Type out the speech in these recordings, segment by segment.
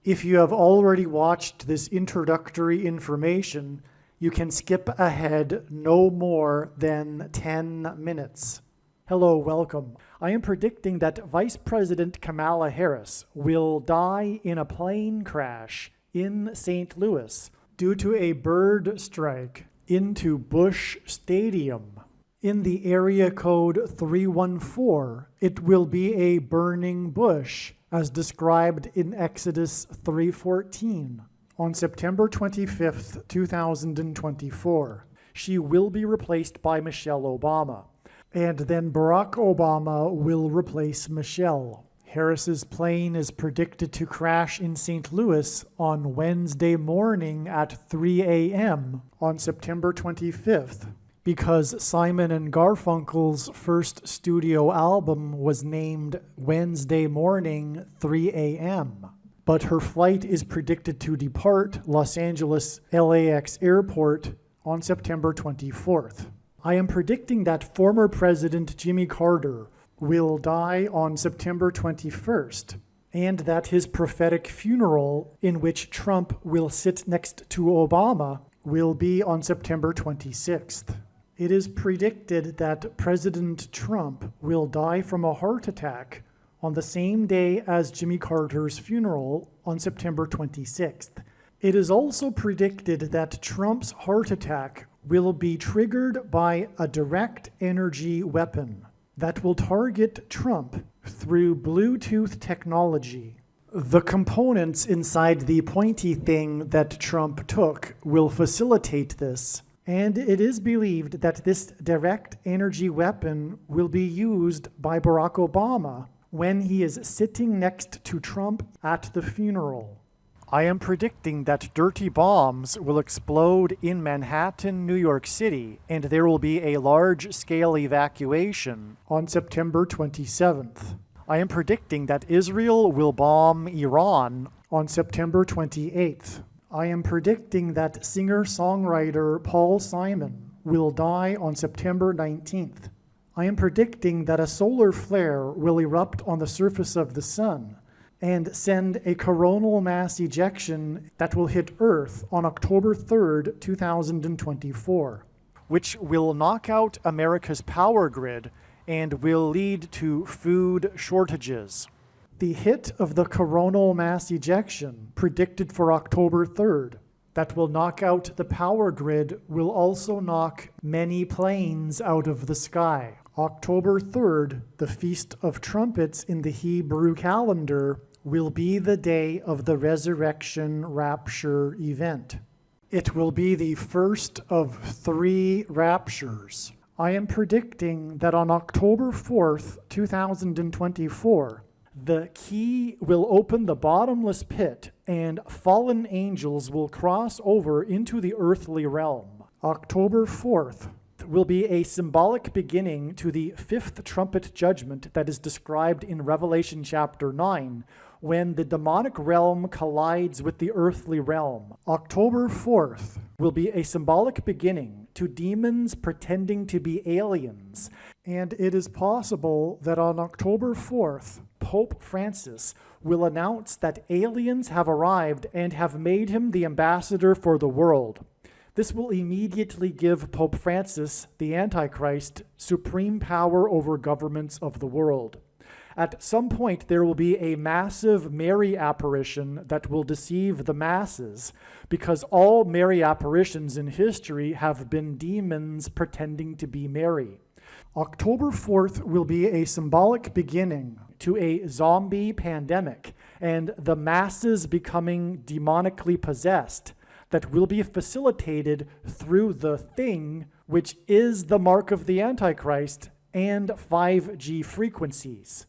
If you have already watched this introductory information, you can skip ahead no more than 10 minutes. Hello, welcome. I am predicting that Vice President Kamala Harris will die in a plane crash in St. Louis due to a bird strike into Busch Stadium. In the area code 314, it will be a burning bush, as described in Exodus 3:14. On September 25th, 2024, she will be replaced by Michelle Obama. And then Barack Obama will replace Michelle. Harris's plane is predicted to crash in St. Louis on Wednesday morning at 3 a.m. on September 25th, because Simon and Garfunkel's first studio album was named Wednesday Morning 3 a.m. But her flight is predicted to depart Los Angeles LAX Airport on September 24th. I am predicting that former President Jimmy Carter will die on September 21st, and that his prophetic funeral, in which Trump will sit next to Obama, will be on September 26th. It is predicted that President Trump will die from a heart attack on the same day as Jimmy Carter's funeral on September 26th. It is also predicted that Trump's heart attack will be triggered by a direct energy weapon that will target Trump through Bluetooth technology. The components inside the pointy thing that Trump took will facilitate this, and it is believed that this direct energy weapon will be used by Barack Obama when he is sitting next to Trump at the funeral. I am predicting that dirty bombs will explode in Manhattan, New York City, and there will be a large-scale evacuation on September 27th. I am predicting that Israel will bomb Iran on September 28th. I am predicting that singer-songwriter Paul Simon will die on September 19th. I am predicting that a solar flare will erupt on the surface of the sun and send a coronal mass ejection that will hit Earth on October 3rd, 2024, which will knock out America's power grid and will lead to food shortages. The hit of the coronal mass ejection, predicted for October 3rd, that will knock out the power grid, will also knock many planes out of the sky. October 3rd, the Feast of Trumpets in the Hebrew calendar, will be the day of the resurrection rapture event. It will be the first of 3 raptures. I am predicting that on October 4th, 2024, the key will open the bottomless pit and fallen angels will cross over into the earthly realm. October 4th will be a symbolic beginning to the 5th trumpet judgment that is described in Revelation chapter 9, when the demonic realm collides with the earthly realm. October 4th will be a symbolic beginning to demons pretending to be aliens, and it is possible that on October 4th, Pope Francis will announce that aliens have arrived and have made him the ambassador for the world. This will immediately give Pope Francis, the Antichrist, supreme power over governments of the world. At some point, there will be a massive Mary apparition that will deceive the masses, because all Mary apparitions in history have been demons pretending to be Mary. October 4th will be a symbolic beginning to a zombie pandemic and the masses becoming demonically possessed that will be facilitated through the thing, which is the mark of the Antichrist and 5G frequencies.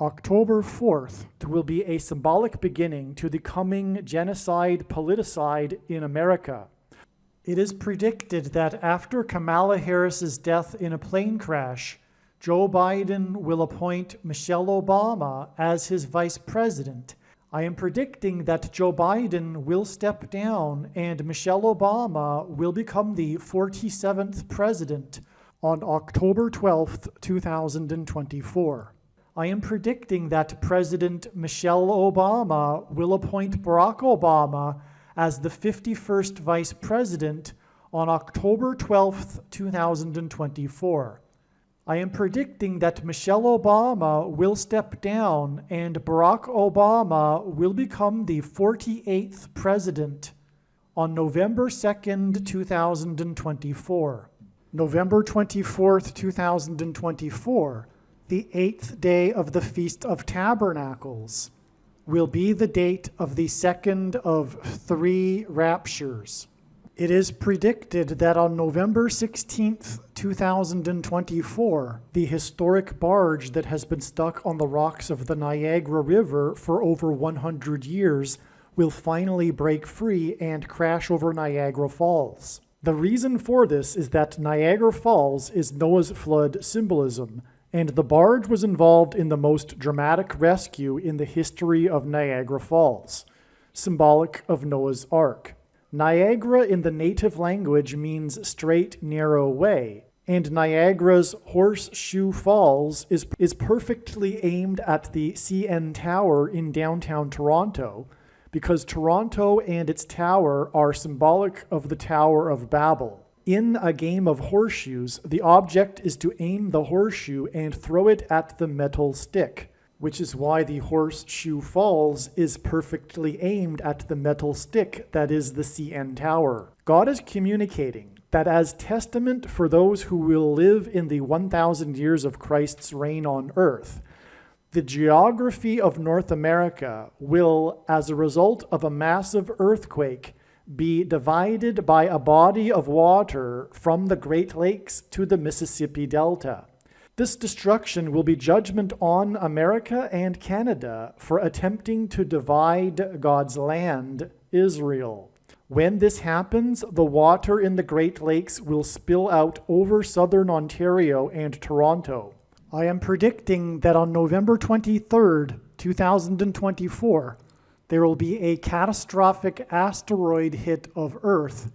October 4th will be a symbolic beginning to the coming genocide politicide in America. It is predicted that after Kamala Harris's death in a plane crash, Joe Biden will appoint Michelle Obama as his vice president. I am predicting that Joe Biden will step down and Michelle Obama will become the 47th president on October 12th, 2024. I am predicting that President Michelle Obama will appoint Barack Obama as the 51st Vice President on October 12th, 2024. I am predicting that Michelle Obama will step down and Barack Obama will become the 48th President on November 2nd, 2024. November 24th, 2024, the 8th day of the Feast of Tabernacles, will be the date of the second of 3 raptures. It is predicted that on November 16th, 2024, the historic barge that has been stuck on the rocks of the Niagara River for over 100 years will finally break free and crash over Niagara Falls. The reason for this is that Niagara Falls is Noah's flood symbolism, and the barge was involved in the most dramatic rescue in the history of Niagara Falls, symbolic of Noah's Ark. Niagara in the native language means straight, narrow way, and Niagara's Horseshoe Falls is perfectly aimed at the CN Tower in downtown Toronto, because Toronto and its tower are symbolic of the Tower of Babel. In a game of horseshoes, the object is to aim the horseshoe and throw it at the metal stick, which is why the Horseshoe Falls is perfectly aimed at the metal stick that is the CN Tower. God is communicating that as testament for those who will live in the 1,000 years of Christ's reign on earth, the geography of North America will, as a result of a massive earthquake, be divided by a body of water from the Great Lakes to the Mississippi Delta. This destruction will be judgment on America and Canada for attempting to divide God's land, Israel. When this happens, the water in the Great Lakes will spill out over southern Ontario and Toronto. I am predicting that on November 23rd, 2024, there will be a catastrophic asteroid hit of Earth,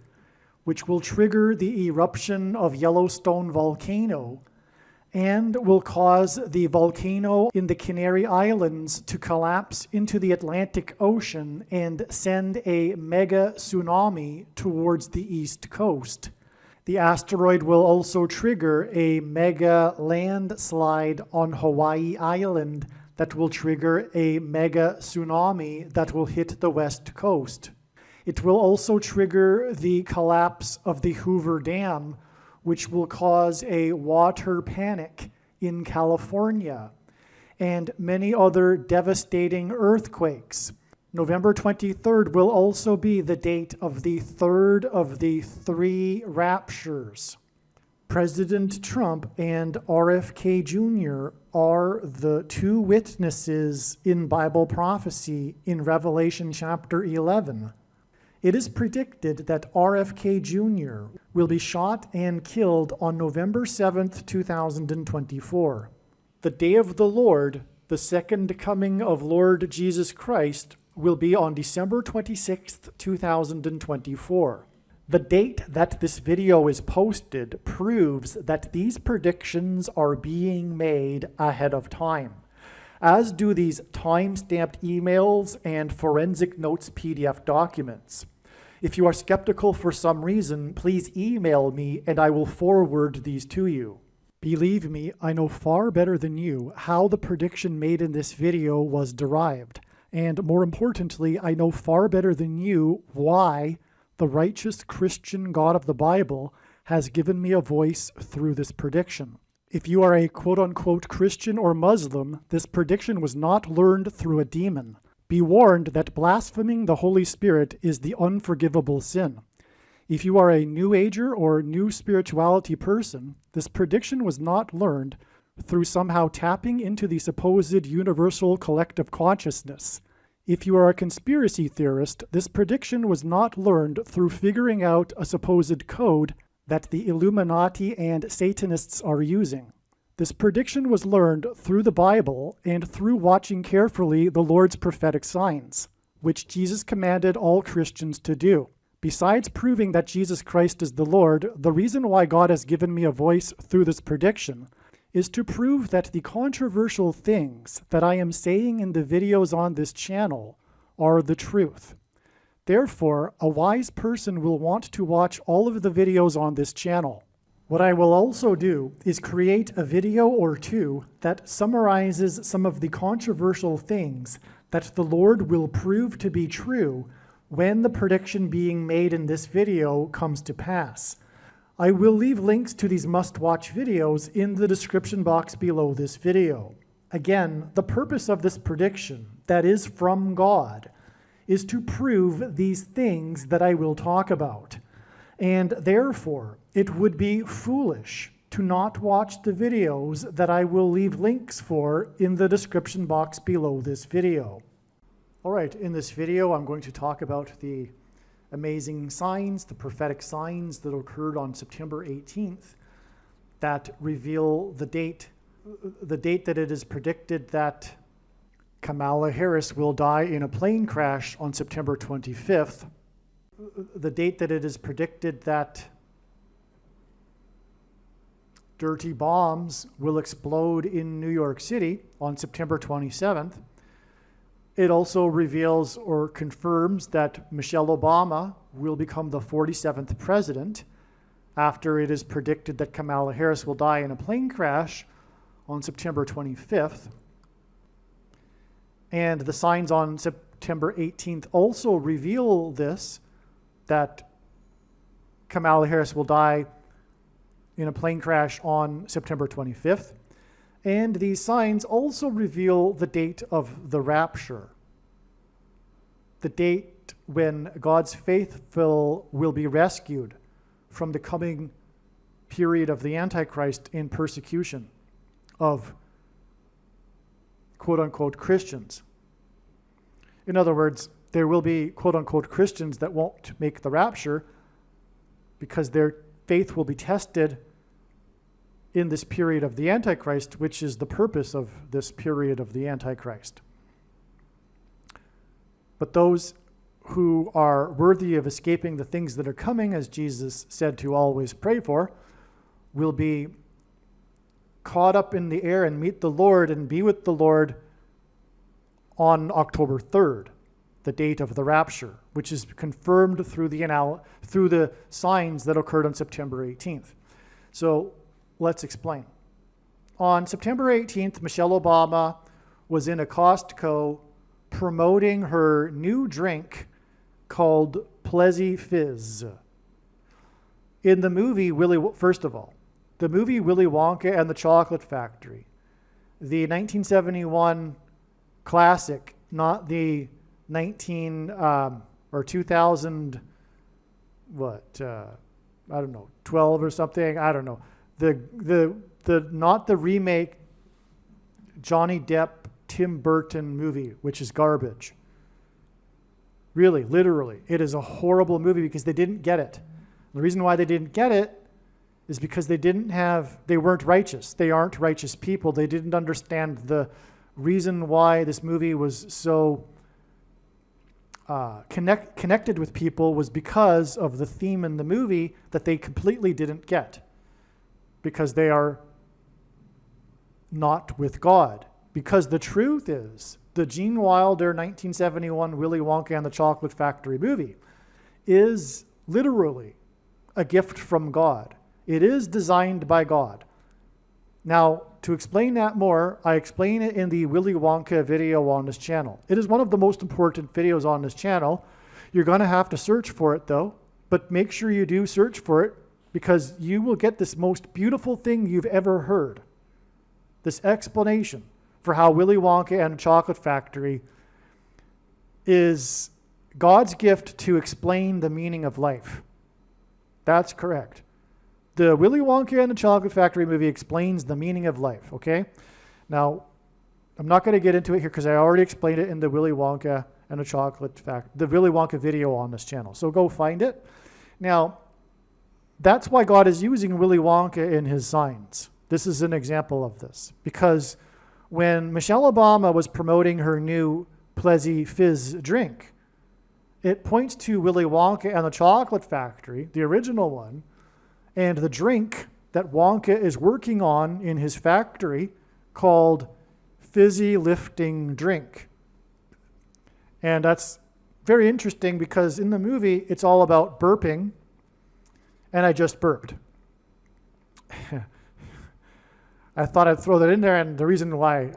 which will trigger the eruption of Yellowstone volcano and will cause the volcano in the Canary Islands to collapse into the Atlantic Ocean and send a mega tsunami towards the East Coast. The asteroid will also trigger a mega landslide on Hawaii Island that will trigger a mega tsunami that will hit the West Coast. It will also trigger the collapse of the Hoover Dam, which will cause a water panic in California, and many other devastating earthquakes. November 23rd will also be the date of the third of the 3 raptures. President Trump and RFK Jr. are the 2 witnesses in Bible prophecy in Revelation chapter 11. It is predicted that RFK Jr. will be shot and killed on November 7th, 2024. The day of the Lord, the second coming of Lord Jesus Christ, will be on December 26th, 2024. The date that this video is posted proves that these predictions are being made ahead of time, as do these time-stamped emails and forensic notes PDF documents. If you are skeptical for some reason, please email me and I will forward these to you. Believe me, I know far better than you how the prediction made in this video was derived. And more importantly, I know far better than you why the righteous Christian God of the Bible has given me a voice through this prediction. If you are a quote-unquote Christian or Muslim, this prediction was not learned through a demon. Be warned that blaspheming the Holy Spirit is the unforgivable sin. If you are a New Ager or New Spirituality person, this prediction was not learned through somehow tapping into the supposed universal collective consciousness. If you are a conspiracy theorist, this prediction was not learned through figuring out a supposed code that the Illuminati and Satanists are using. This prediction was learned through the Bible and through watching carefully the Lord's prophetic signs, which Jesus commanded all Christians to do. Besides proving that Jesus Christ is the Lord, the reason why God has given me a voice through this prediction is to prove that the controversial things that I am saying in the videos on this channel are the truth. Therefore, a wise person will want to watch all of the videos on this channel. What I will also do is create a video or two that summarizes some of the controversial things that the Lord will prove to be true when the prediction being made in this video comes to pass. I will leave links to these must-watch videos in the description box below this video. Again, the purpose of this prediction, that is from God, is to prove these things that I will talk about. And therefore, it would be foolish to not watch the videos that I will leave links for in the description box below this video. All right, in this video, I'm going to talk about the amazing signs, the prophetic signs that occurred on September 18th that reveal the date that it is predicted that Kamala Harris will die in a plane crash on September 25th, the date that it is predicted that dirty bombs will explode in New York City on September 27th. It also reveals or confirms that Michelle Obama will become the 47th president after it is predicted that Kamala Harris will die in a plane crash on September 25th. And the signs on September 18th also reveal this, that Kamala Harris will die in a plane crash on September 25th. And these signs also reveal the date of the rapture, the date when God's faithful will be rescued from the coming period of the Antichrist in persecution of quote-unquote Christians. In other words, there will be quote-unquote Christians that won't make the rapture because their faith will be tested in this period of the Antichrist, which is the purpose of this period of the Antichrist. But those who are worthy of escaping the things that are coming, as Jesus said to always pray for, will be caught up in the air and meet the Lord and be with the Lord on October 3rd, the date of the rapture, which is confirmed through the signs that occurred on September 18th. So let's explain. On September 18th, Michelle Obama was in a Costco promoting her new drink called Plezzy Fizz. In the movie, the movie Willy Wonka and the Chocolate Factory, the 1971 classic, not the 2000, 12 or something, I don't know. Not the remake Johnny Depp, Tim Burton movie, which is garbage. Really, literally, it is a horrible movie because they didn't get it. The reason why they didn't get it is because they weren't righteous. They aren't righteous people. They didn't understand the reason why this movie was so connected with people was because of the theme in the movie that they completely didn't get, because they are not with God. Because the truth is, the Gene Wilder 1971 Willy Wonka and the Chocolate Factory movie is literally a gift from God. It is designed by God. Now, to explain that more, I explain it in the Willy Wonka video on this channel. It is one of the most important videos on this channel. You're going to have to search for it, though, but make sure you do search for it, because you will get this most beautiful thing you've ever heard. This explanation for how Willy Wonka and the Chocolate Factory is God's gift to explain the meaning of life. That's correct. The Willy Wonka and the Chocolate Factory movie explains the meaning of life, okay? Now, I'm not going to get into it here because I already explained it in the Willy Wonka and the Chocolate Factory, the Willy Wonka video on this channel. So go find it. Now, that's why God is using Willy Wonka in his signs. This is an example of this. Because when Michelle Obama was promoting her new Plezzy Fizz drink, it points to Willy Wonka and the Chocolate Factory, the original one, and the drink that Wonka is working on in his factory called fizzy lifting drink. And that's very interesting because in the movie, it's all about burping, and I just burped. I thought I'd throw that in there, and the reason why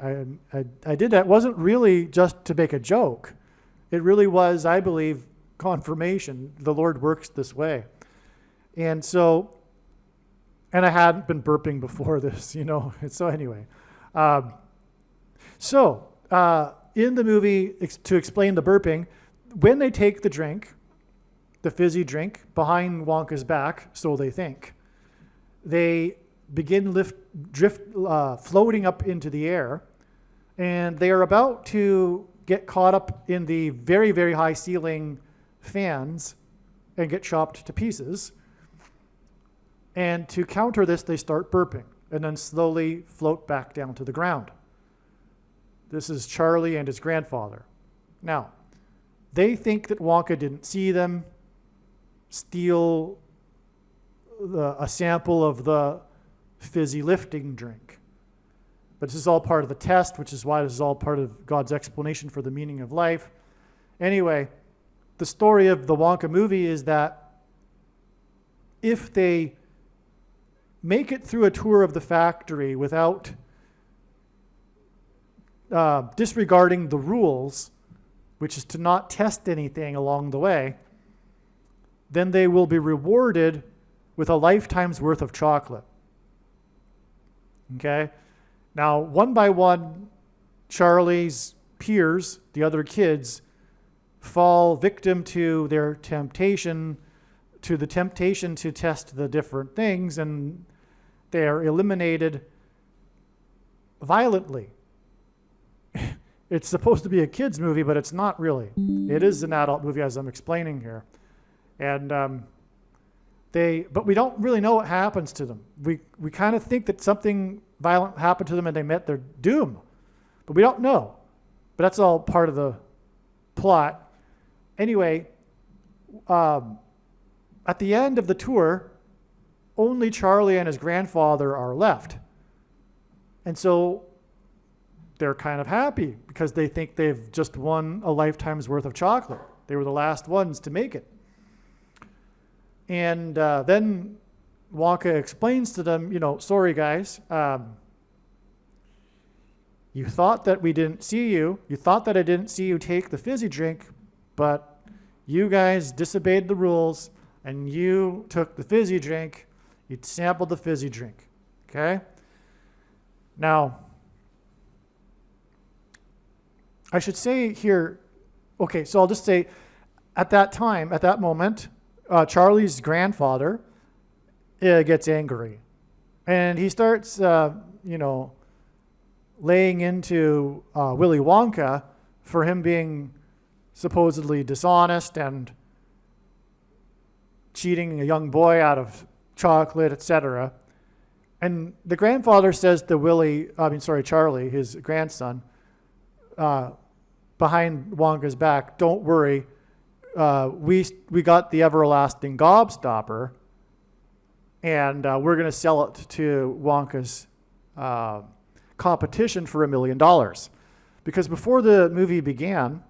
I did that wasn't really just to make a joke. It really was, I believe, confirmation. The Lord works this way. And so, and I hadn't been burping before this, So anyway. In the movie, to explain the burping, when they take the drink, the fizzy drink, behind Wonka's back, so they think, they begin floating up into the air, and they are about to get caught up in the very, very high ceiling fans and get chopped to pieces. And to counter this, they start burping and then slowly float back down to the ground. This is Charlie and his grandfather. Now, they think that Wonka didn't see them steal a sample of the fizzy lifting drink. But this is all part of the test, which is why this is all part of God's explanation for the meaning of life. Anyway, the story of the Wonka movie is that if they make it through a tour of the factory without disregarding the rules, which is to not test anything along the way, then they will be rewarded with a lifetime's worth of chocolate. Okay? Now, one by one, Charlie's peers, the other kids, fall victim to their temptation, to the temptation to test the different things, and they are eliminated violently. It's supposed to be a kid's movie, but it's not really. It is an adult movie, as I'm explaining here. And but we don't really know what happens to them. We kind of think that something violent happened to them and they met their doom, but we don't know. But that's all part of the plot. Anyway, at the end of the tour, only Charlie and his grandfather are left. And so they're kind of happy because they think they've just won a lifetime's worth of chocolate. They were the last ones to make it. And then Wonka explains to them, sorry guys, you thought that we didn't see you. You thought that I didn't see you take the fizzy drink, but you guys disobeyed the rules and you took the fizzy drink. You sampled the fizzy drink. Okay? Now, I should say here, okay, so I'll just say at that time, at that moment, Charlie's grandfather gets angry. And he starts, laying into Willy Wonka for him being supposedly dishonest and cheating a young boy out of chocolate, etc. And the grandfather says to Charlie, his grandson, behind Wonka's back, don't worry, we got the everlasting gobstopper, and we're going to sell it to Wonka's competition for $1 million. Because before the movie began,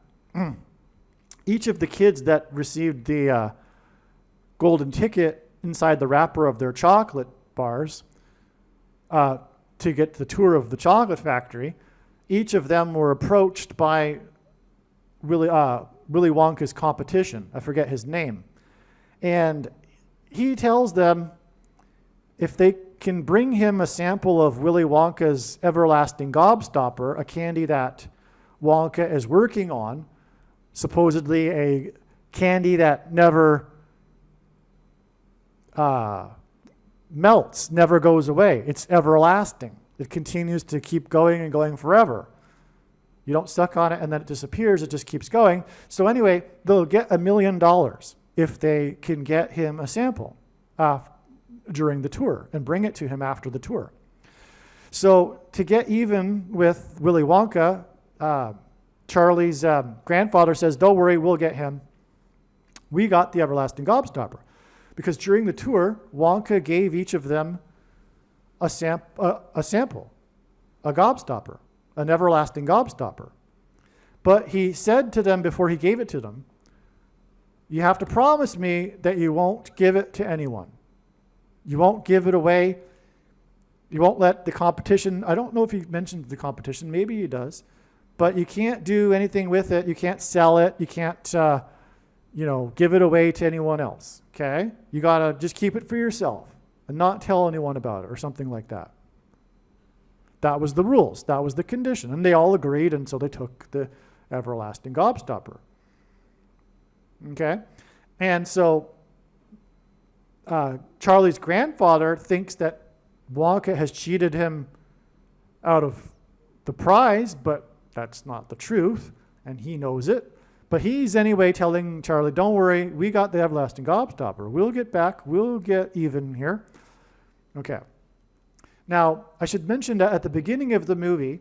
each of the kids that received the golden ticket inside the wrapper of their chocolate bars to get the tour of the chocolate factory, each of them were approached by Willy Wonka's competition. I forget his name. And he tells them if they can bring him a sample of Willy Wonka's everlasting gobstopper, a candy that Wonka is working on, supposedly a candy that never melts, never goes away. It's everlasting. It continues to keep going and going forever. You don't suck on it and then it disappears. It just keeps going. So anyway, they'll get $1 million if they can get him a sample during the tour and bring it to him after the tour. So to get even with Willy Wonka, Charlie's grandfather says, don't worry, we'll get him. We got the everlasting gobstopper. Because during the tour, Wonka gave each of them a sample, a gobstopper, an everlasting gobstopper. But he said to them before he gave it to them, you have to promise me that you won't give it to anyone. You won't give it away. You won't let the competition, I don't know if he mentioned the competition, maybe he does, but you can't do anything with it. You can't sell it. You can't, give it away to anyone else, okay? You got to just keep it for yourself and not tell anyone about it or something like that. That was the rules. That was the condition. And they all agreed, and so they took the everlasting gobstopper. Okay? And so Charlie's grandfather thinks that Wonka has cheated him out of the prize, but that's not the truth, and he knows it. But he's anyway telling Charlie, don't worry, we got the everlasting gobstopper. We'll get back. We'll get even here. Okay. Now, I should mention that at the beginning of the movie,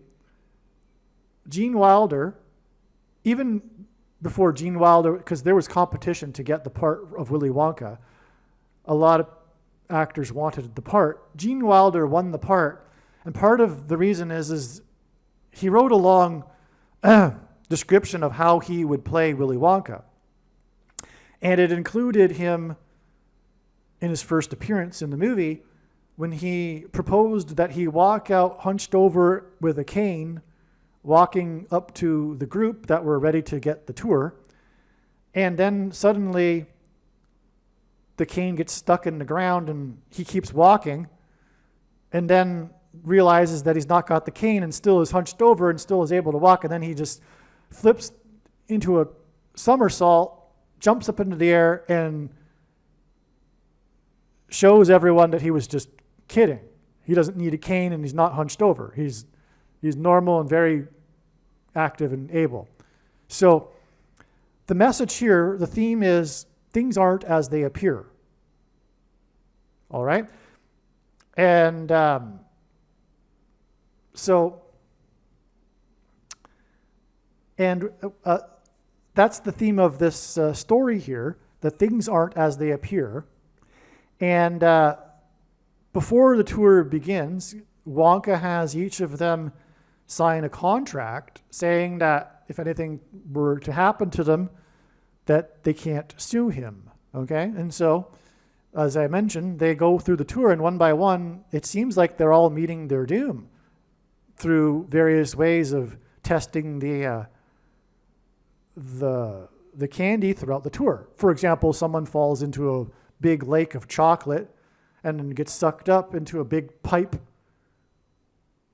Gene Wilder, even before Gene Wilder, because there was competition to get the part of Willy Wonka, a lot of actors wanted the part. Gene Wilder won the part, and part of the reason is he wrote a long description of how he would play Willy Wonka. And it included him in his first appearance in the movie when he proposed that he walk out hunched over with a cane, walking up to the group that were ready to get the tour. And then suddenly the cane gets stuck in the ground and he keeps walking and then realizes that he's not got the cane and still is hunched over and still is able to walk. And then he just flips into a somersault, jumps up into the air, and shows everyone that he was just kidding. He doesn't need a cane and he's not hunched over. He's normal and very active and able. So the message here, the theme is things aren't as they appear. All right? And that's the theme of this story here, that things aren't as they appear. And before the tour begins, Wonka has each of them sign a contract saying that if anything were to happen to them, that they can't sue him, okay? And so, as I mentioned, they go through the tour, and one by one, it seems like they're all meeting their doom through various ways of testing the candy throughout the tour. For example, someone falls into a big lake of chocolate and then gets sucked up into a big pipe,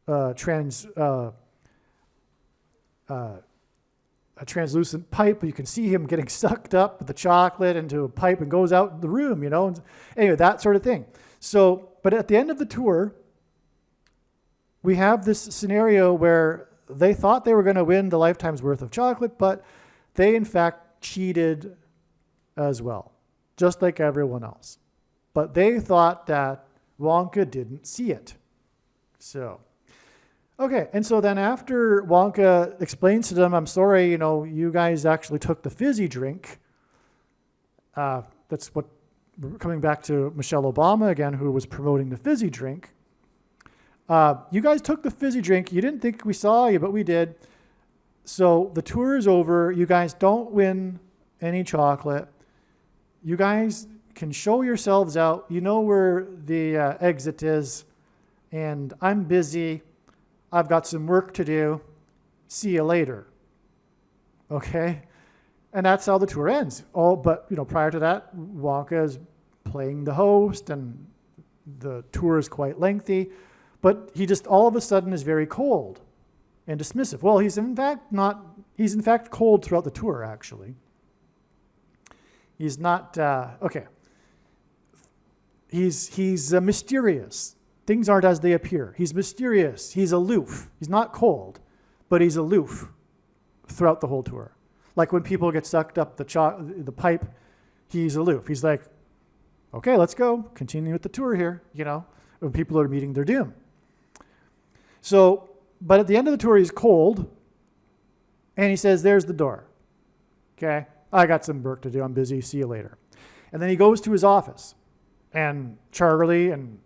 a translucent pipe. You can see him getting sucked up with the chocolate into a pipe and goes out the room, And anyway, that sort of thing. So, but at the end of the tour, we have this scenario where they thought they were going to win the lifetime's worth of chocolate, but they in fact cheated as well, just like everyone else. But they thought that Wonka didn't see it. So, okay, and so then after Wonka explains to them, I'm sorry, you guys actually took the fizzy drink. That's what, coming back to Michelle Obama again, who was promoting the fizzy drink. You guys took the fizzy drink. You didn't think we saw you, but we did. So the tour is over. You guys don't win any chocolate. You guys can show yourselves out. You know where the exit is. And I'm busy. I've got some work to do. See you later. Okay? And that's how the tour ends. But prior to that, Wonka is playing the host, and the tour is quite lengthy. But he just all of a sudden is very cold and dismissive. Well, he's in fact cold throughout the tour, actually. He's not, okay. He's mysterious. Things aren't as they appear. He's mysterious. He's aloof. He's not cold, but he's aloof throughout the whole tour. Like when people get sucked up the pipe, he's aloof. He's like, okay, let's go. Continue with the tour here, when people are meeting their doom. So, but at the end of the tour, he's cold, and he says, there's the door. Okay, I got some work to do. I'm busy. See you later. And then he goes to his office, and Charlie and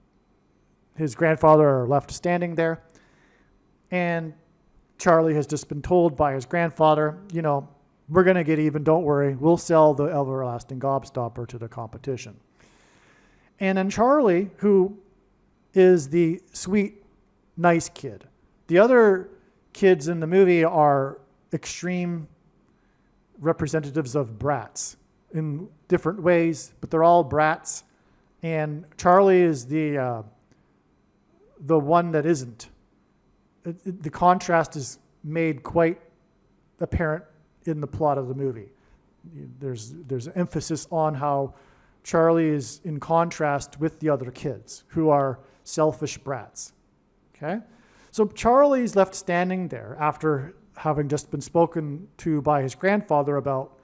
his grandfather are left standing there. And Charlie has just been told by his grandfather, we're going to get even, don't worry. We'll sell the everlasting gobstopper to the competition. And then Charlie, who is the sweet, nice kid. The other kids in the movie are extreme representatives of brats in different ways, but they're all brats. And Charlie is the one that isn't. The contrast is made quite apparent in the plot of the movie. There's emphasis on how Charlie is in contrast with the other kids who are selfish brats. Okay? So Charlie's left standing there after having just been spoken to by his grandfather about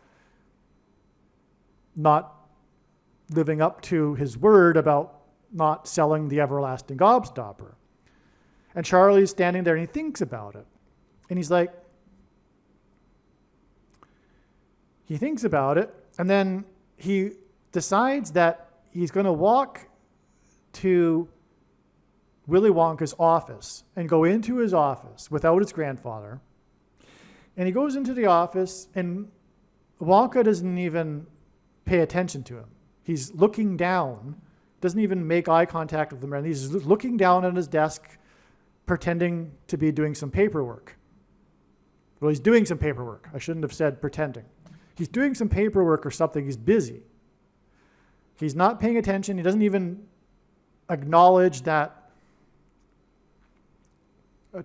not living up to his word about not selling the everlasting gobstopper. And Charlie's standing there and he thinks about it. And he thinks about it, and then he decides that he's going to walk to Willy Wonka's office and go into his office without his grandfather. And he goes into the office, and Wonka doesn't even pay attention to him. He's looking down, doesn't even make eye contact with him, and he's looking down at his desk, pretending to be doing some paperwork. Well, he's doing some paperwork. I shouldn't have said pretending. He's doing some paperwork or something. He's busy. He's not paying attention. He doesn't even acknowledge that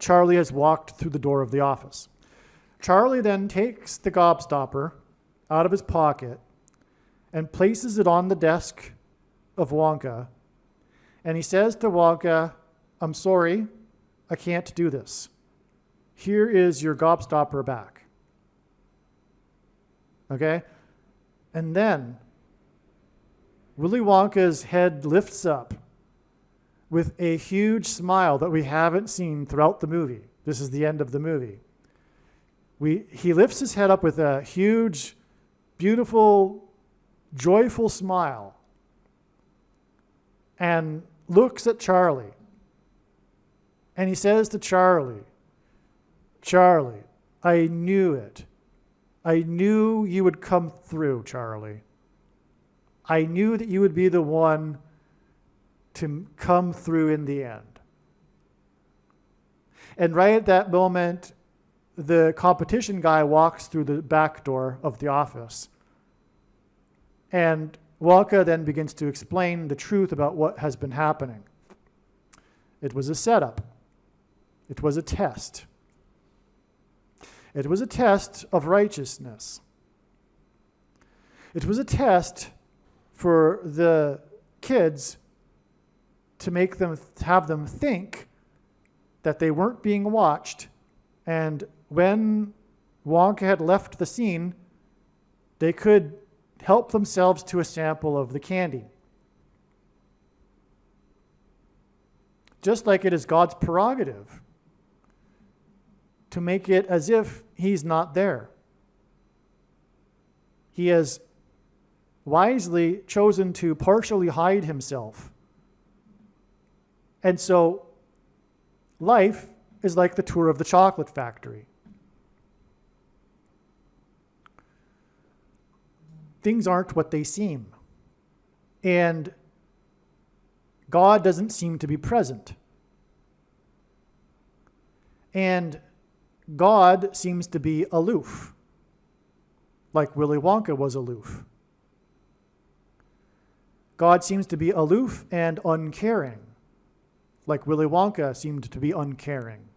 Charlie has walked through the door of the office. Charlie then takes the gobstopper out of his pocket and places it on the desk of Wonka. And he says to Wonka, "I'm sorry, I can't do this. Here is your gobstopper back." Okay? And then Willy Wonka's head lifts up with a huge smile that we haven't seen throughout the movie. This is the end of the movie. He lifts his head up with a huge, beautiful, joyful smile and looks at Charlie. And he says to Charlie, "Charlie, I knew it. I knew you would come through, Charlie. I knew that you would be the one to come through in the end." And right at that moment, the competition guy walks through the back door of the office. And Wonka then begins to explain the truth about what has been happening. It was a setup. It was a test. It was a test of righteousness. It was a test for the kids to have them think that they weren't being watched, and when Wonka had left the scene, they could help themselves to a sample of the candy. Just like it is God's prerogative to make it as if he's not there. He has wisely chosen to partially hide himself. And so life is like the tour of the chocolate factory. Things aren't what they seem. And God doesn't seem to be present. And God seems to be aloof, like Willy Wonka was aloof. God seems to be aloof and uncaring, like Willy Wonka seemed to be uncaring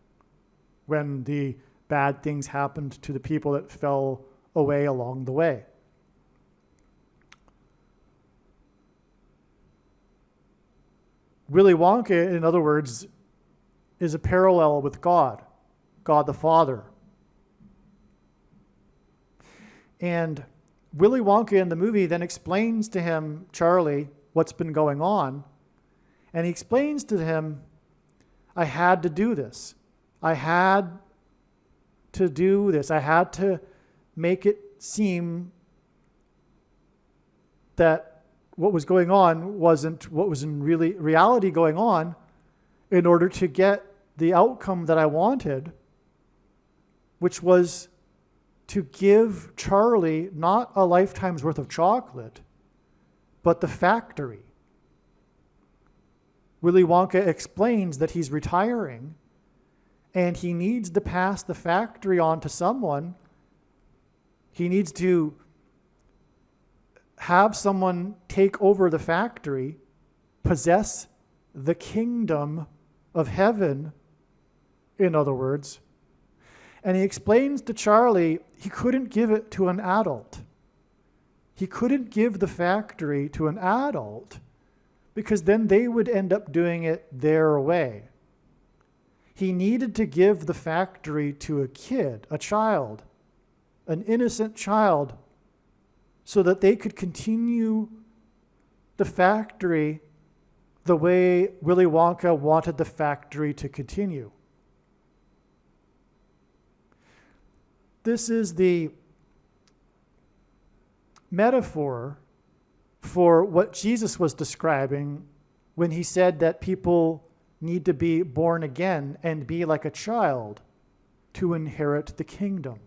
when the bad things happened to the people that fell away along the way. Willy Wonka, in other words, is a parallel with God the Father. And Willy Wonka in the movie then explains to him, Charlie, what's been going on. And he explains to him, I had to do this. I had to do this. I had to make it seem that what was going on wasn't what was in reality going on, in order to get the outcome that I wanted, which was to give Charlie not a lifetime's worth of chocolate, but the factory. Willy Wonka explains that he's retiring and he needs to pass the factory on to someone. He needs to have someone take over the factory, possess the kingdom of heaven, in other words. And he explains to Charlie he couldn't give it to an adult. He couldn't give the factory to an adult because then they would end up doing it their way. He needed to give the factory to a kid, a child, an innocent child, so that they could continue the factory the way Willy Wonka wanted the factory to continue. This is the metaphor for what Jesus was describing when he said that people need to be born again and be like a child to inherit the kingdom.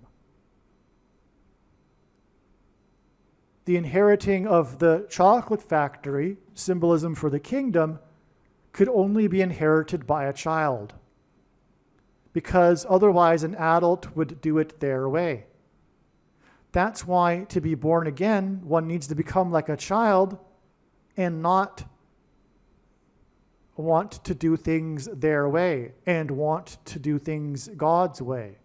The inheriting of the chocolate factory, symbolism for the kingdom, could only be inherited by a child, because otherwise an adult would do it their way. That's why to be born again, one needs to become like a child and not want to do things their way and want to do things God's way.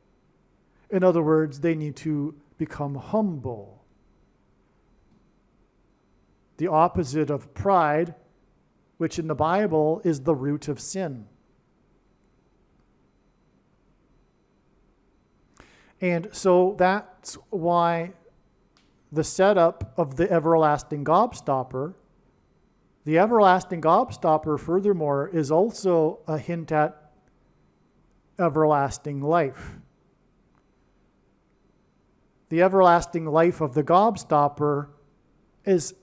In other words, they need to become humble. The opposite of pride, which in the Bible is the root of sin. And so that's why the setup of the everlasting gobstopper, furthermore, is also a hint at everlasting life. The everlasting life of the gobstopper is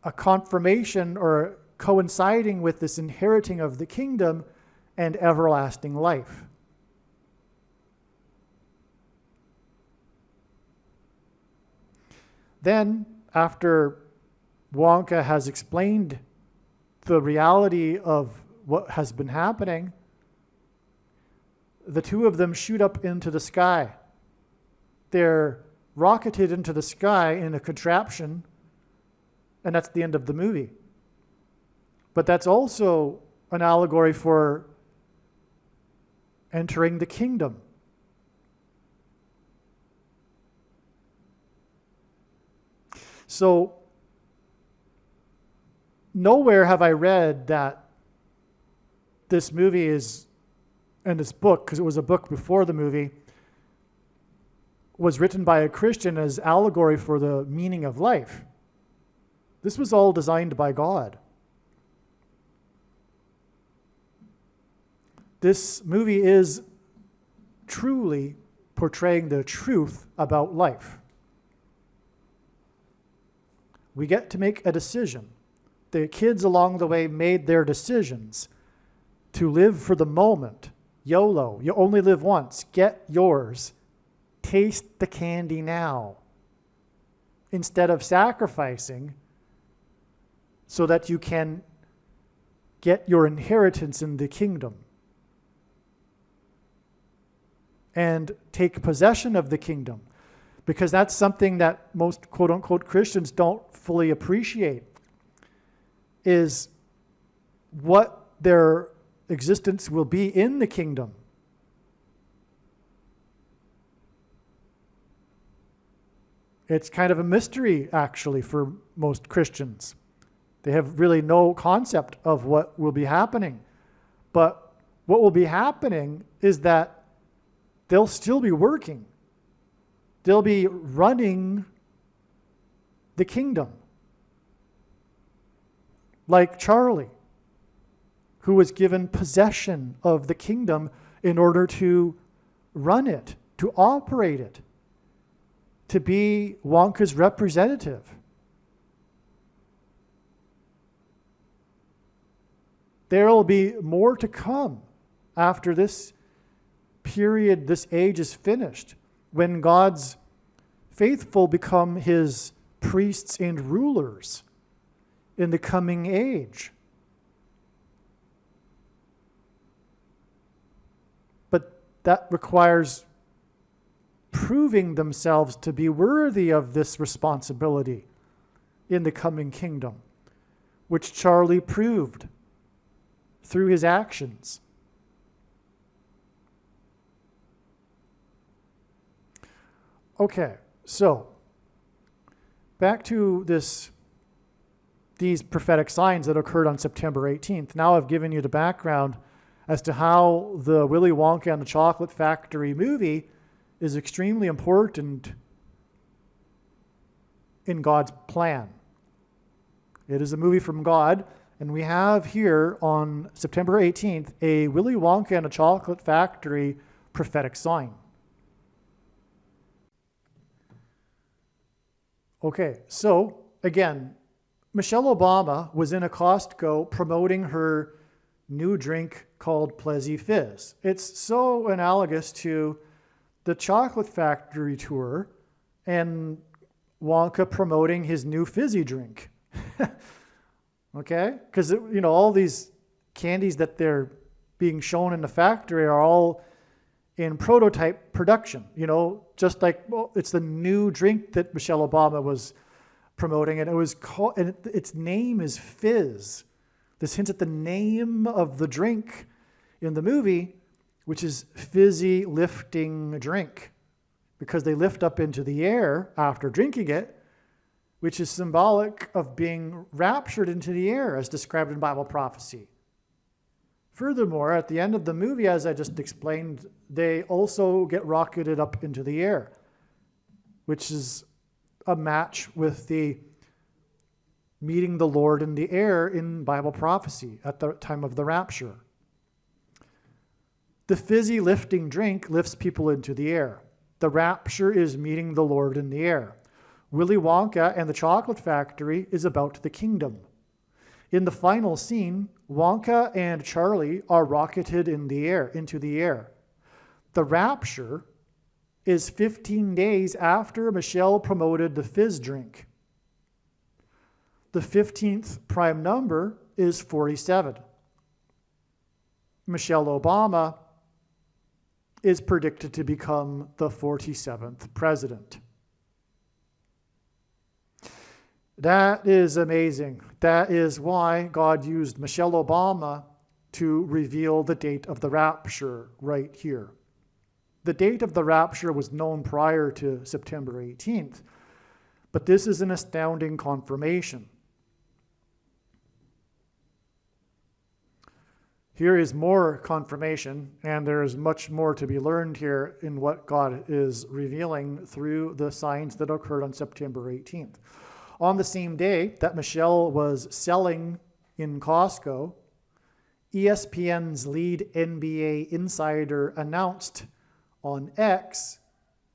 a confirmation or coinciding with this inheriting of the kingdom and everlasting life. Then, after Wonka has explained the reality of what has been happening, the two of them shoot up into the sky. They're rocketed into the sky in a contraption, and that's the end of the movie. But that's also an allegory for entering the kingdom. So, nowhere have I read that this movie is, and this book, because it was a book before the movie, was written by a Christian as allegory for the meaning of life. This was all designed by God. This movie is truly portraying the truth about life. We get to make a decision. The kids along the way made their decisions to live for the moment. YOLO, you only live once. Get yours. Taste the candy now. Instead of sacrificing so that you can get your inheritance in the kingdom and take possession of the kingdom. Because that's something that most quote-unquote Christians don't fully appreciate, is what their existence will be in the kingdom. It's kind of a mystery, actually, for most Christians. They have really no concept of what will be happening. But what will be happening is that they'll still be working. They'll be running the kingdom. Like Charlie, who was given possession of the kingdom in order to run it, to operate it, to be Wonka's representative. There will be more to come after this period, this age is finished, when God's faithful become his priests and rulers in the coming age. But that requires proving themselves to be worthy of this responsibility in the coming kingdom, which Charlie proved through his actions. Okay, so back to these prophetic signs that occurred on September 18th. Now I've given you the background as to how the Willy Wonka and the Chocolate Factory movie is extremely important in God's plan. It is a movie from God, and we have here on September 18th a Willy Wonka and a Chocolate Factory prophetic sign. Okay, so again, Michelle Obama was in a Costco promoting her new drink called Plezzy Fizz. It's so analogous to the Chocolate Factory tour and Wonka promoting his new fizzy drink. Okay? Because, all these candies that they're being shown in the factory are all in prototype production. Just like, it's the new drink that Michelle Obama was promoting, and it was called, and its name is Fizz. This hints at the name of the drink in the movie, which is fizzy lifting drink, because they lift up into the air after drinking it, which is symbolic of being raptured into the air as described in Bible prophecy. Furthermore, at the end of the movie, as I just explained, they also get rocketed up into the air, which is a match with the meeting the Lord in the air in Bible prophecy at the time of the rapture. The fizzy lifting drink lifts people into the air. The rapture is meeting the Lord in the air. Willy Wonka and the Chocolate Factory is about the kingdom. In the final scene, Wonka and Charlie are rocketed into the air. The rapture is 15 days after Michelle promoted the fizz drink. The 15th prime number is 47. Michelle Obama is predicted to become the 47th president. That is amazing. That is why God used Michelle Obama to reveal the date of the rapture right here. The date of the rapture was known prior to September 18th, but this is an astounding confirmation. Here is more confirmation, and there is much more to be learned here in what God is revealing through the signs that occurred on September 18th. On the same day that Michelle was selling in Costco, ESPN's lead NBA insider announced on X,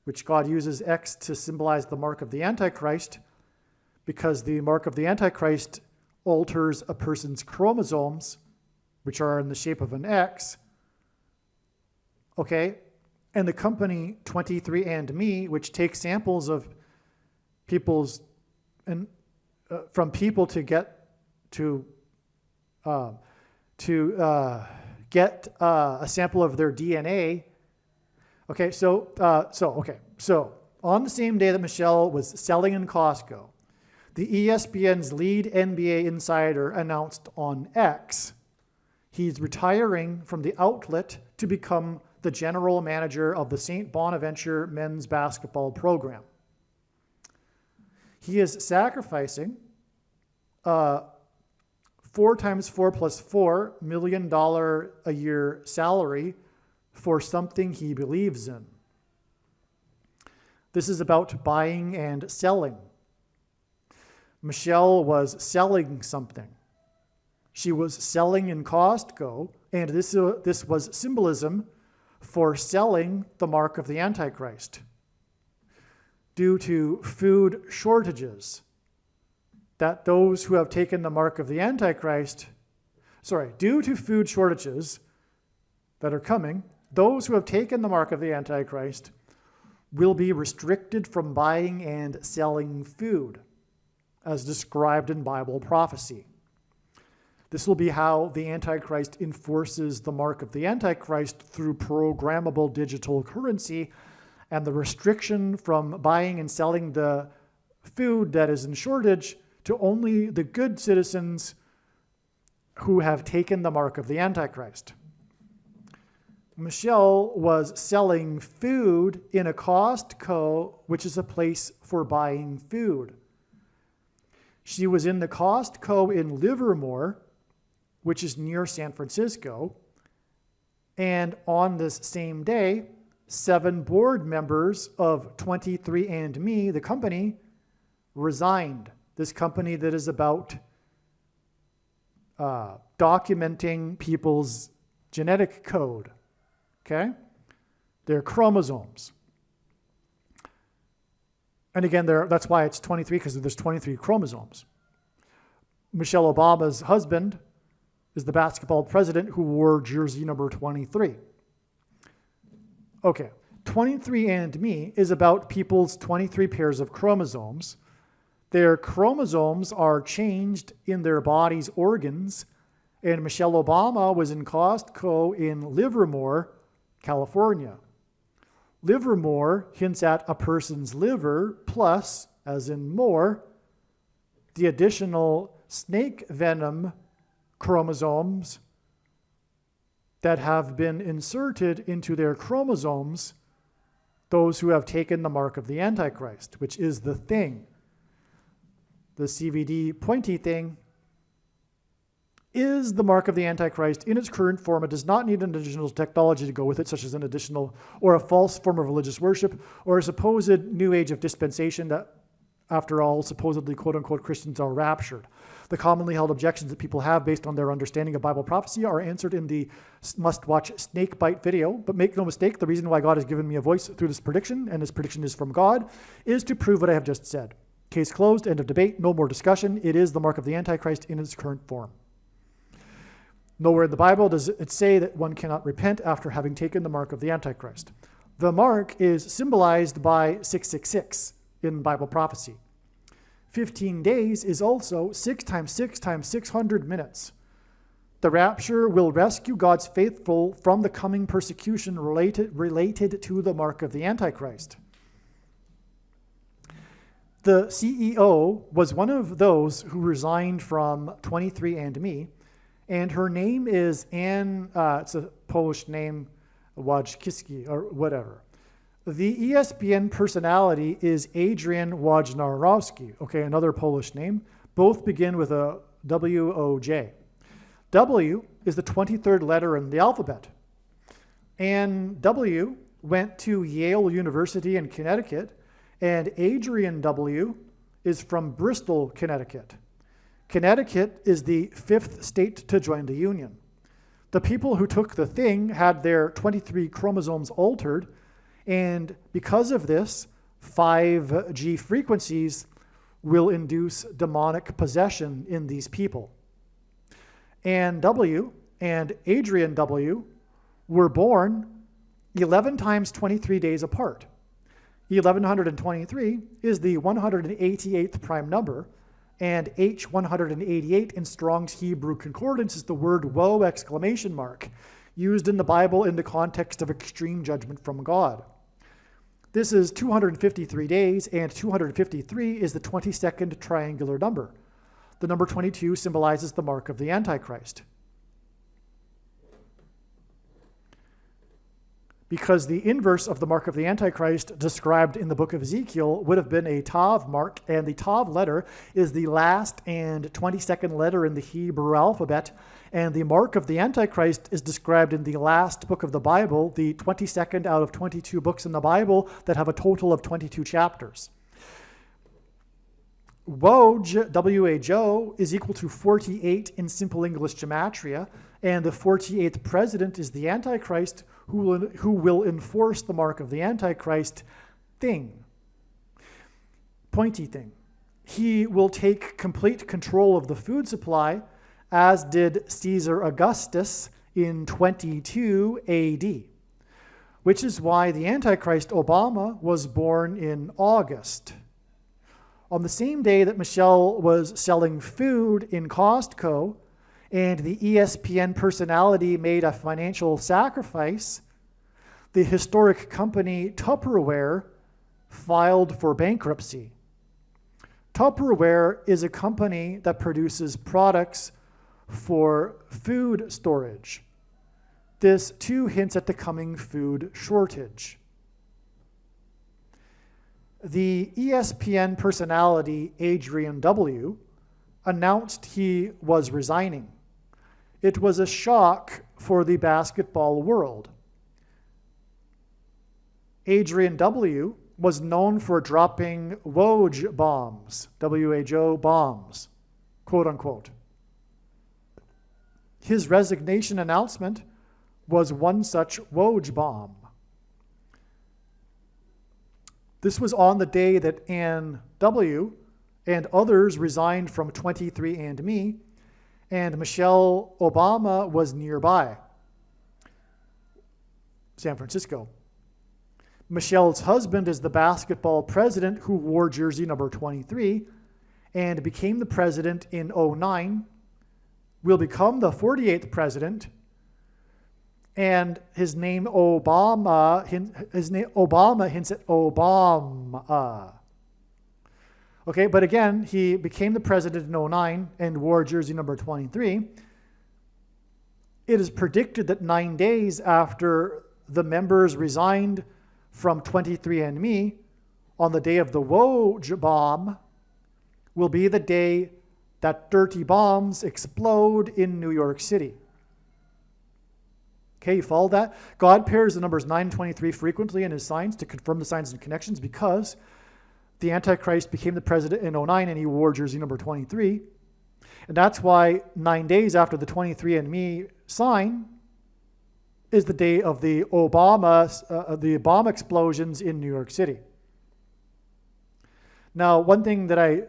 which God uses X to symbolize the mark of the Antichrist, because the mark of the Antichrist alters a person's chromosomes, which are in the shape of an X. Okay? And the company 23andMe, which takes samples of people's from people to get a sample of their DNA. Okay, so on the same day that Michelle was selling in Costco, the ESPN's lead NBA insider announced on X he's retiring from the outlet to become the general manager of the St. Bonaventure men's basketball program. He is sacrificing 4 times 4 plus $4 million a year salary for something he believes in. This is about buying and selling. Michelle was selling something. She was selling in Costco, and this was symbolism for selling the mark of the Antichrist. Due to food shortages, that those who have taken the mark of the Antichrist Due to food shortages that are coming, those who have taken the mark of the Antichrist will be restricted from buying and selling food, as described in Bible prophecy. This will be how the Antichrist enforces the mark of the Antichrist through programmable digital currency, and the restriction from buying and selling the food that is in shortage to only the good citizens who have taken the mark of the Antichrist. Michelle was selling food in a Costco, which is a place for buying food. She was in the Costco in Livermore, which is near San Francisco, and on this same day, 7 board members of 23andMe, the company, resigned. This company that is about documenting people's genetic code, okay? Their chromosomes. And again, that's why it's 23, because there's 23 chromosomes. Michelle Obama's husband is the basketball president who wore jersey number 23. Okay, 23andMe is about people's 23 pairs of chromosomes. Their chromosomes are changed in their body's organs, and Michelle Obama was in Costco in Livermore, California. Livermore hints at a person's liver, plus, as in more, the additional snake venom chromosomes that have been inserted into their chromosomes, those who have taken the mark of the Antichrist, which is the thing. The CVD pointy thing is the mark of the Antichrist in its current form. It does not need an additional technology to go with it, such as an additional or a false form of religious worship or a supposed new age of dispensation that, after all, supposedly quote-unquote Christians are raptured. The commonly held objections that people have based on their understanding of Bible prophecy are answered in the must-watch snake bite video. But make no mistake, the reason why God has given me a voice through this prediction, and this prediction is from God, is to prove what I have just said. Case closed, end of debate, no more discussion. It is the mark of the Antichrist in its current form. Nowhere in the Bible does it say that one cannot repent after having taken the mark of the Antichrist. The mark is symbolized by 666 in Bible prophecy. 15 days is also 6 times 6 times 600 minutes. The rapture will rescue God's faithful from the coming persecution related to the mark of the Antichrist. The CEO was one of those who resigned from 23andMe, and her name is Ann, it's a Polish name, Wojcicki, or whatever. The ESPN personality is Adrian Wojnarowski, okay, another Polish name. Both begin with a W-O-J. W is the 23rd letter in the alphabet. And W went to Yale University in Connecticut, and Adrian W is from Bristol, Connecticut. Connecticut is the 5th state to join the Union. The people who took the thing had their 23 chromosomes altered, and because of this, 5G frequencies will induce demonic possession in these people. Ann W and Adrian W were born 11 times 23 days apart. 1123 is the 188th prime number, and H188 in Strong's Hebrew Concordance is the word woe exclamation mark, used in the Bible in the context of extreme judgment from God. This is 253 days, and 253 is the 22nd triangular number. The number 22 symbolizes the mark of the Antichrist. Because the inverse of the mark of the Antichrist described in the book of Ezekiel would have been a Tav mark, and the Tav letter is the last and 22nd letter in the Hebrew alphabet, and the mark of the Antichrist is described in the last book of the Bible, the 22nd out of 22 books in the Bible that have a total of 22 chapters. Woj, W-A-J-O, is equal to 48 in simple English gematria, and the 48th president is the Antichrist, who will enforce the mark of the Antichrist thing. Pointy thing. He will take complete control of the food supply, as did Caesar Augustus in 22 AD, which is why the Antichrist Obama was born in August. On the same day that Michelle was selling food in Costco and the ESPN personality made a financial sacrifice, the historic company Tupperware filed for bankruptcy. Tupperware is a company that produces products for food storage. This too hints at the coming food shortage. The ESPN personality Adrian W. announced he was resigning. It was a shock for the basketball world. Adrian W. was known for dropping Woj bombs, W-H-O bombs, quote unquote. His resignation announcement was one such Woj bomb. This was on the day that Ann W. and others resigned from 23andMe, and Michelle Obama was nearby, San Francisco. Michelle's husband is the basketball president who wore jersey number 23 and became the president in 2009, will become the 48th president, and his name Obama hints at Obama. Okay, but again, he became the president in 2009 and wore jersey number 23. It is predicted that 9 days after the members resigned from 23andMe, on the day of the Woj bomb, will be the day that dirty bombs explode in New York City. Okay, you follow that? God pairs the numbers 9 and 23 frequently in his signs to confirm the signs and connections, because the Antichrist became the president in 2009 and he wore jersey number 23. And that's why 9 days after the 23andMe sign is the day of the bomb explosions in New York City. Now, one thing that I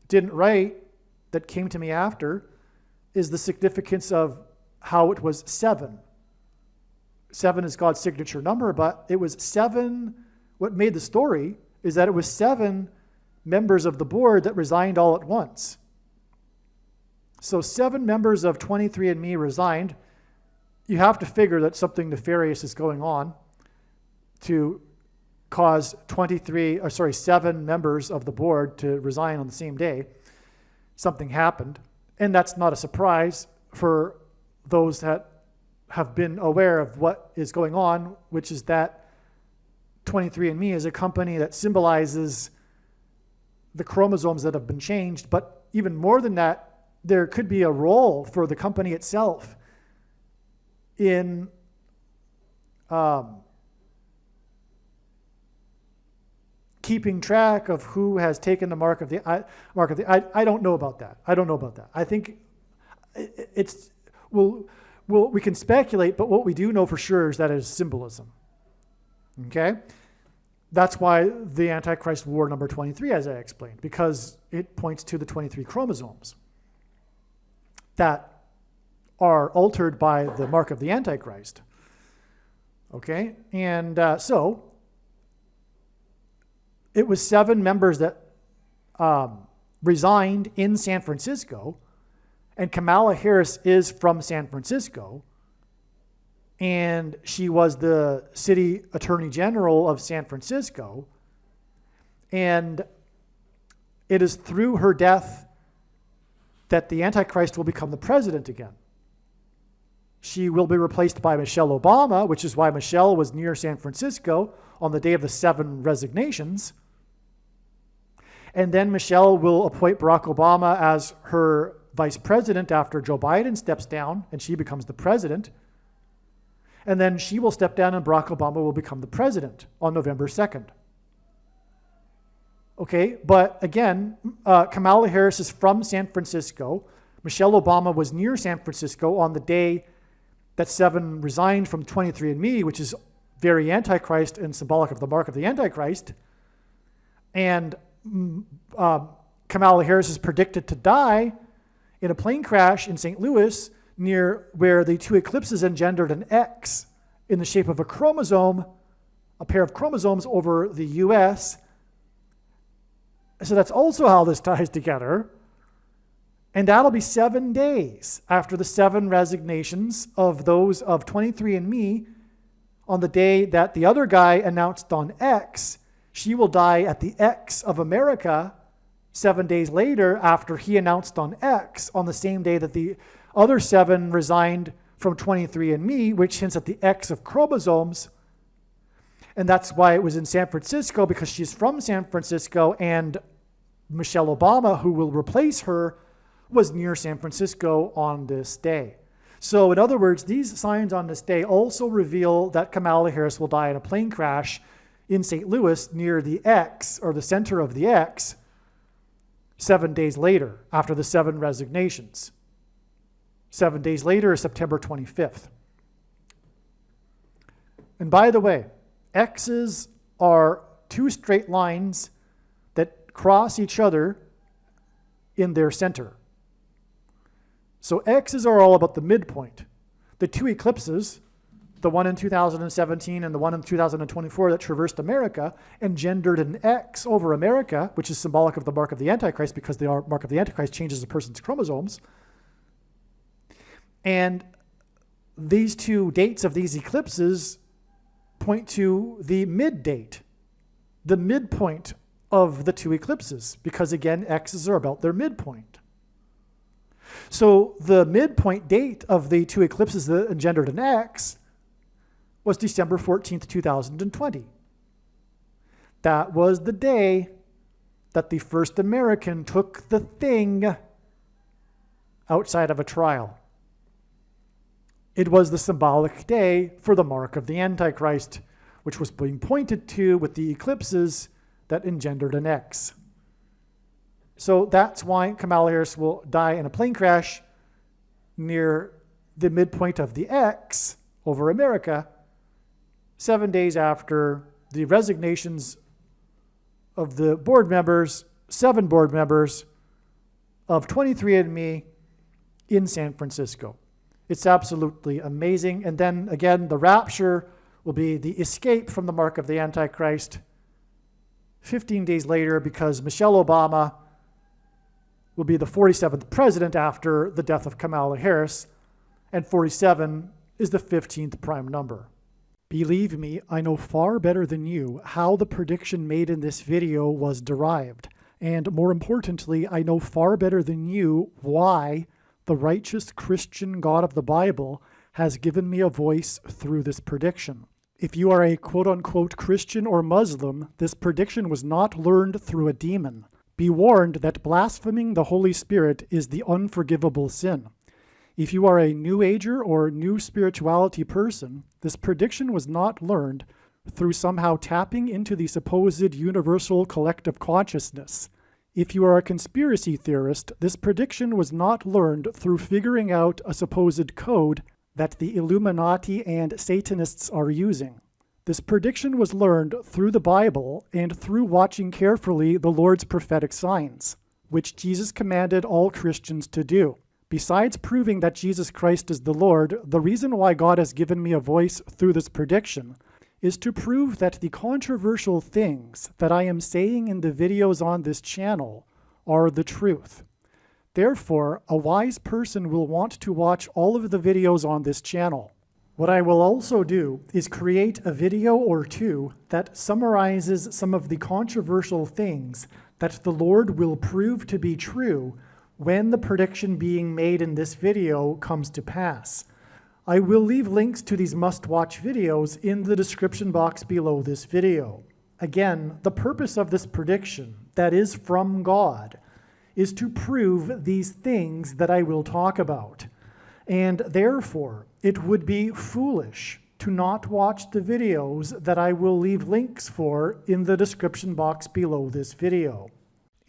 didn't write that came to me after is the significance of how it was 7. 7 is God's signature number, but it was 7. What made the story is that it was 7 members of the board that resigned all at once. So 7 members of 23andMe resigned. You have to figure that something nefarious is going on to cause 7 members of the board to resign on the same day. Something happened. And that's not a surprise for those that have been aware of what is going on, which is that 23andMe is a company that symbolizes the chromosomes that have been changed. But even more than that, there could be a role for the company itself in keeping track of who has taken the mark of the I don't know about that. I think we can speculate, but what we do know for sure is that it is symbolism. Okay? That's why the Antichrist wore number 23, as I explained, because it points to the 23 chromosomes that are altered by the mark of the Antichrist. Okay? And so it was 7 members that resigned in San Francisco, and Kamala Harris is from San Francisco, and she was the city attorney general of San Francisco, and it is through her death that the Antichrist will become the president again. She will be replaced by Michelle Obama, which is why Michelle was near San Francisco on the day of the 7 resignations. And then Michelle will appoint Barack Obama as her vice president after Joe Biden steps down and she becomes the president. And then she will step down and Barack Obama will become the president on November 2nd. Okay, but again, Kamala Harris is from San Francisco. Michelle Obama was near San Francisco on the day that 7 resigned from 23andMe, which is very Antichrist and symbolic of the mark of the Antichrist. And Kamala Harris is predicted to die in a plane crash in St. Louis near where the two eclipses engendered an X in the shape of a chromosome, a pair of chromosomes over the US. So that's also how this ties together. And that'll be 7 days after the 7 resignations of those of 23andMe on the day that the other guy announced on X. She will die at the X of America 7 days later after he announced on X on the same day that the other 7 resigned from 23andMe, which hints at the X of chromosomes. And that's why it was in San Francisco, because she's from San Francisco, and Michelle Obama, who will replace her, was near San Francisco on this day. So in other words, these signs on this day also reveal that Kamala Harris will die in a plane crash in St. Louis near the X, or the center of the X, 7 days later after the 7 resignations. 7 days later is September 25th. And by the way, X's are 2 straight lines that cross each other in their center. So X's are all about the midpoint. The 2 eclipses, the one in 2017 and the one in 2024 that traversed America, engendered an X over America, which is symbolic of the mark of the Antichrist, because the mark of the Antichrist changes a person's chromosomes. And these 2 dates of these eclipses point to the mid date, the midpoint of the 2 eclipses, because again, X's are about their midpoint. So the midpoint date of the 2 eclipses that engendered an X was December 14th, 2020. That was the day that the first American took the thing outside of a trial. It was the symbolic day for the mark of the Antichrist, which was being pointed to with the eclipses that engendered an X. So that's why Kamala Harris will die in a plane crash near the midpoint of the X over America, 7 days after the resignations of the board members, 7 board members of 23andMe in San Francisco. It's absolutely amazing. And then again, the rapture will be the escape from the mark of the Antichrist 15 days later, because Michelle Obama will be the 47th president after the death of Kamala Harris, and 47 is the 15th prime number. Believe me, I know far better than you how the prediction made in this video was derived. And more importantly, I know far better than you why the righteous Christian God of the Bible has given me a voice through this prediction. If you are a quote-unquote Christian or Muslim, this prediction was not learned through a demon. Be warned that blaspheming the Holy Spirit is the unforgivable sin. If you are a New Ager or New Spirituality person, this prediction was not learned through somehow tapping into the supposed universal collective consciousness. If you are a conspiracy theorist, this prediction was not learned through figuring out a supposed code that the Illuminati and Satanists are using. This prediction was learned through the Bible and through watching carefully the Lord's prophetic signs, which Jesus commanded all Christians to do. Besides proving that Jesus Christ is the Lord, the reason why God has given me a voice through this prediction is to prove that the controversial things that I am saying in the videos on this channel are the truth. Therefore, a wise person will want to watch all of the videos on this channel. What I will also do is create a video or 2 that summarizes some of the controversial things that the Lord will prove to be true when the prediction being made in this video comes to pass. I will leave links to these must-watch videos in the description box below this video. Again, the purpose of this prediction, that is from God, is to prove these things that I will talk about. And therefore, it would be foolish to not watch the videos that I will leave links for in the description box below this video.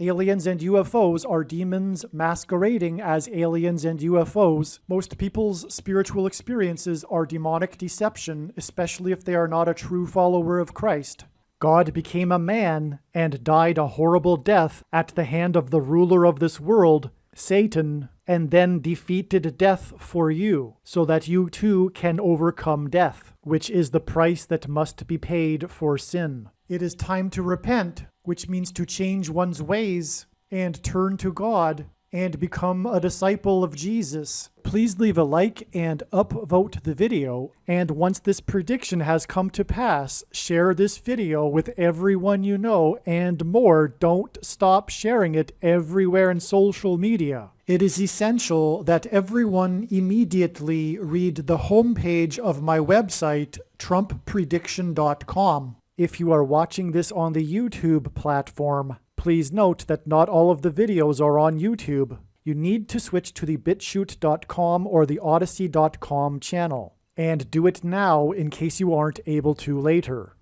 Aliens and UFOs are demons masquerading as aliens and UFOs. Most people's spiritual experiences are demonic deception, especially if they are not a true follower of Christ. God became a man and died a horrible death at the hand of the ruler of this world, Satan, and then defeated death for you, so that you too can overcome death, which is the price that must be paid for sin. It is time to repent, which means to change one's ways and turn to God and become a disciple of Jesus. Please leave a like and upvote the video, and once this prediction has come to pass, share this video with everyone you know, and more, don't stop sharing it everywhere in social media. It is essential that everyone immediately read the homepage of my website, TrumpPrediction.com. If you are watching this on the YouTube platform, please note that not all of the videos are on YouTube. You need to switch to the BitChute.com or the Odyssey.com channel. And do it now in case you aren't able to later.